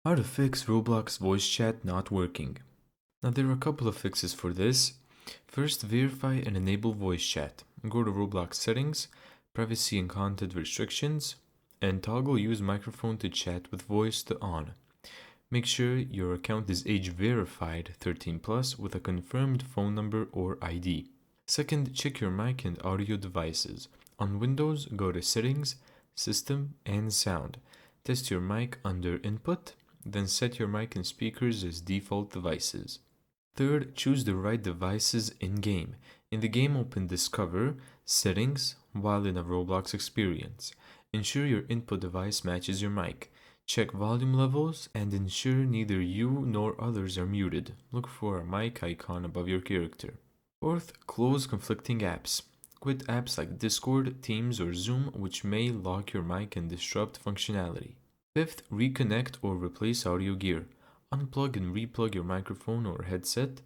How to fix Roblox voice chat not working. Now there are a couple of fixes for this. First, verify and enable voice chat. Go to Roblox settings, privacy and content restrictions, and toggle use microphone to chat with voice to on. Make sure your account is age verified 13 plus with a confirmed phone number or ID. Second, check your mic and audio devices. On Windows, go to settings, system, and sound. Test your mic under input, then set your mic and speakers as default devices. Third, choose the right devices in-game. In the game, open Discover, Settings, while in a Roblox experience. Ensure your input device matches your mic. Check volume levels and ensure neither you nor others are muted. Look for a mic icon above your character. Fourth, close conflicting apps. Quit apps like Discord, Teams, or Zoom, which may lock your mic and disrupt functionality. Fifth, reconnect or replace audio gear. Unplug and replug your microphone or headset.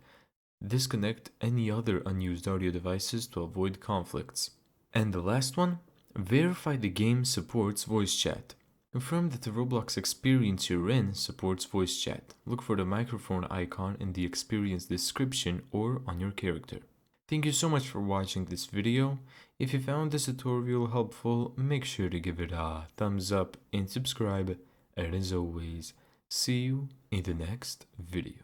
Disconnect any other unused audio devices to avoid conflicts. And the last one, verify the game supports voice chat. Confirm that the Roblox experience you're in supports voice chat. Look for the microphone icon in the experience description or on your character. Thank you so much for watching this video. If you found this tutorial helpful, make sure to give it a thumbs up and subscribe. And as always, see you in the next video.